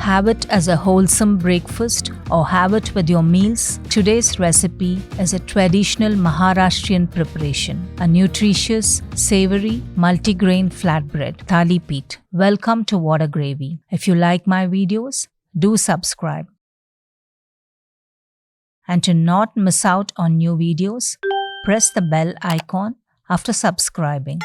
Have it as a wholesome breakfast or have it with your meals. Today's recipe is a traditional Maharashtrian preparation, a nutritious, savoury, multigrain flatbread, Thalipeeth. Welcome to Whada Gravy. If you like my videos, do subscribe. And to not miss out on new videos, press the bell icon after subscribing.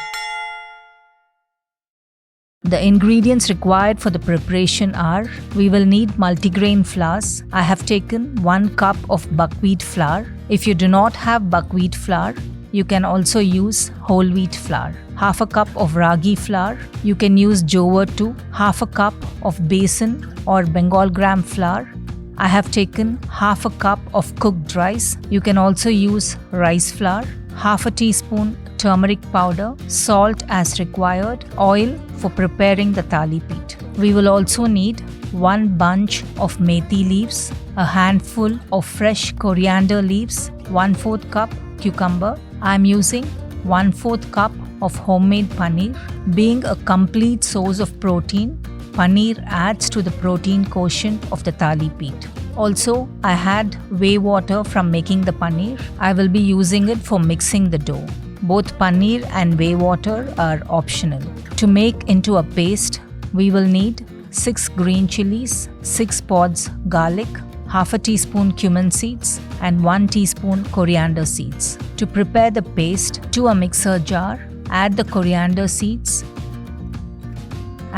The ingredients required for the preparation are: we will need multigrain flours. I have taken 1 cup of buckwheat flour. If you do not have buckwheat flour, you can also use whole wheat flour. Half a cup of ragi flour. You can use Jowar too. Half a cup of besan or Bengal gram flour. I have taken half a cup of cooked rice. You can also use rice flour. Half a teaspoon turmeric powder, salt as required, oil for preparing the Thalipeeth. We will also need 1 bunch of methi leaves, a handful of fresh coriander leaves, 1/4 cup cucumber. I am using 1/4 cup of homemade paneer. Being a complete source of protein, paneer adds to the protein quotient of the Thalipeeth. Also, I had whey water from making the paneer. I will be using it for mixing the dough. Both paneer and whey water are optional. To make into a paste, we will need 6 green chillies, 6 pods garlic, half a teaspoon cumin seeds and 1 teaspoon coriander seeds. To prepare the paste, to a mixer jar, add the coriander seeds,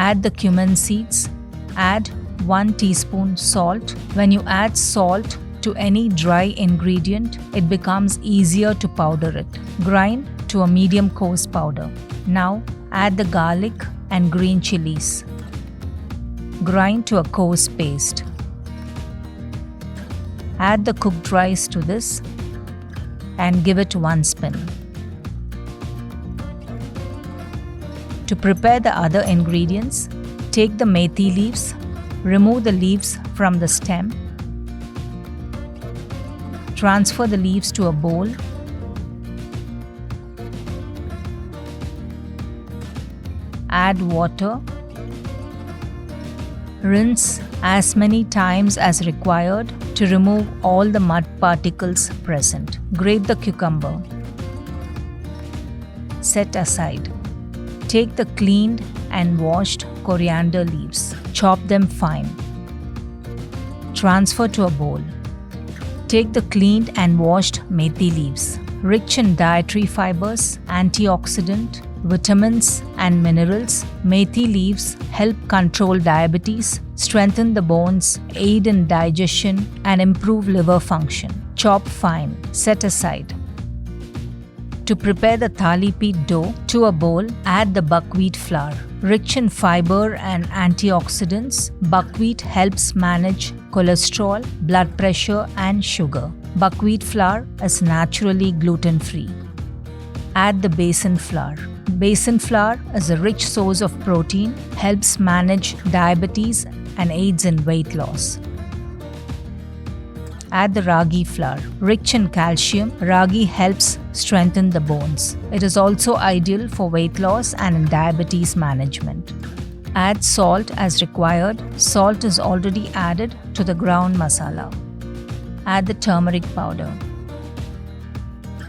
add the cumin seeds, add 1 teaspoon salt. When you add salt to any dry ingredient, it becomes easier to powder it. Grind to a medium coarse powder. Now add the garlic and green chillies. Grind to a coarse paste. Add the cooked rice to this and give it 1 spin. To prepare the other ingredients, take the methi leaves, remove the leaves from the stem, transfer the leaves to a bowl, add water, rinse as many times as required to remove all the mud particles present. Grate the cucumber. Set aside. Take the cleaned and washed coriander leaves. Chop them fine. Transfer to a bowl. Take the cleaned and washed methi leaves. Rich in dietary fibers, antioxidant, vitamins and minerals, methi leaves help control diabetes, strengthen the bones, aid in digestion and improve liver function. Chop fine. Set aside. To prepare the Thalipeeth dough, to a bowl, add the buckwheat flour. Rich in fiber and antioxidants, buckwheat helps manage cholesterol, blood pressure and sugar. Buckwheat flour is naturally gluten-free. Add the besan flour. Besan flour is a rich source of protein, helps manage diabetes and aids in weight loss. Add the ragi flour. Rich in calcium, ragi helps strengthen the bones. It is also ideal for weight loss and in diabetes management. Add salt as required. Salt is already added to the ground masala. Add the turmeric powder.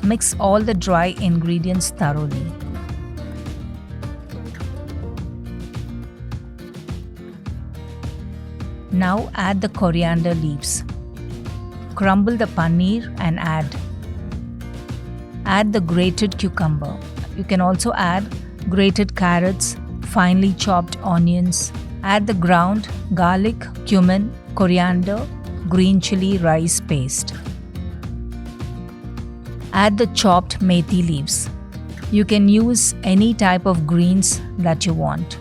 Mix all the dry ingredients thoroughly. Now add the coriander leaves. Crumble the paneer and add. Add the grated cucumber. You can also add grated carrots, finely chopped onions. Add the ground garlic, cumin, coriander, green chilli rice paste. Add the chopped methi leaves. You can use any type of greens that you want.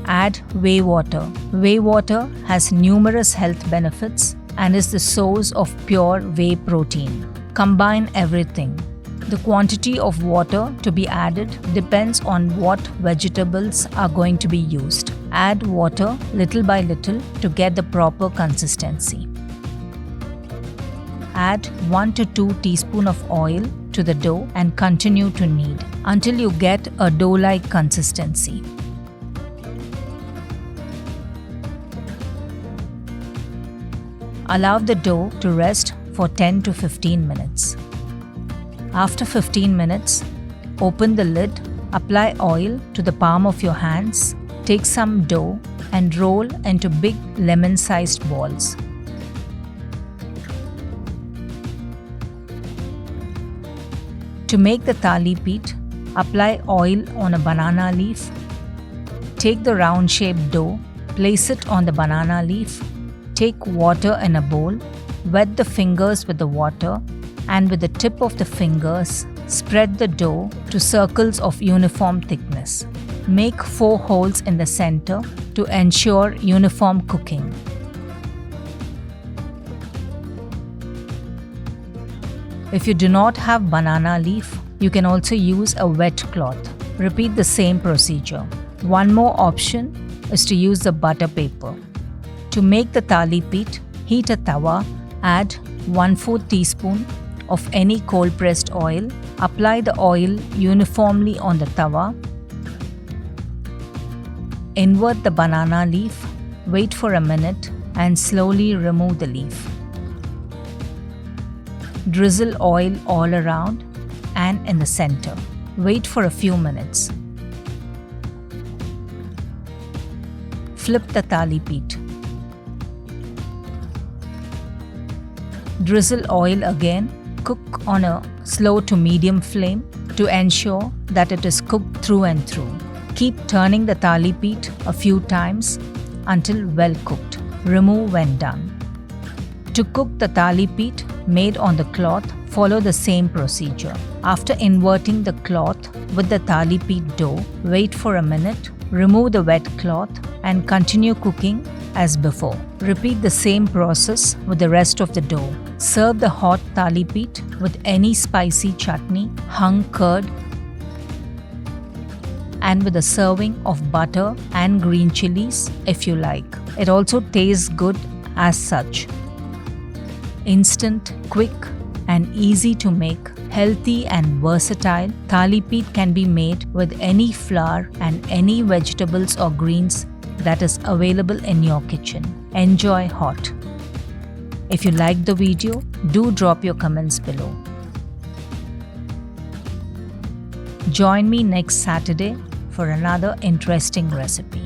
Add whey water. Whey water has numerous health benefits and is the source of pure whey protein. Combine everything. The quantity of water to be added depends on what vegetables are going to be used. Add water little by little to get the proper consistency. Add 1 to 2 teaspoons of oil to the dough and continue to knead until you get a dough-like consistency. Allow the dough to rest for 10 to 15 minutes. After 15 minutes, open the lid, apply oil to the palm of your hands, take some dough and roll into big lemon-sized balls. To make the Thalipeeth, apply oil on a banana leaf. Take the round-shaped dough, place it on the banana leaf. Take water in a bowl, wet the fingers with the water, and with the tip of the fingers, spread the dough to circles of uniform thickness. Make 4 holes in the center to ensure uniform cooking. If you do not have banana leaf, you can also use a wet cloth. Repeat the same procedure. One more option is to use the butter paper. To make the Thalipeeth, heat a tawa, add 1/4 teaspoon of any cold pressed oil. Apply the oil uniformly on the tawa. Invert the banana leaf, wait for a minute and slowly remove the leaf. Drizzle oil all around and in the center. Wait for a few minutes. Flip the Thalipeeth. Drizzle oil again. Cook on a slow to medium flame to ensure that it is cooked through and through. Keep turning the Thalipeeth a few times until well cooked. Remove when done. To cook the Thalipeeth made on the cloth, follow the same procedure. After inverting the cloth with the Thalipeeth dough, wait for a minute, remove the wet cloth and continue cooking as before. Repeat the same process with the rest of the dough. Serve the hot Thalipeeth with any spicy chutney, hung curd, and with a serving of butter and green chillies if you like. It also tastes good as such. Instant, quick, and easy to make, healthy and versatile, Thalipeeth can be made with any flour and any vegetables or greens that is available in your kitchen. Enjoy hot. If you liked the video, do drop your comments below. Join me next Saturday for another interesting recipe.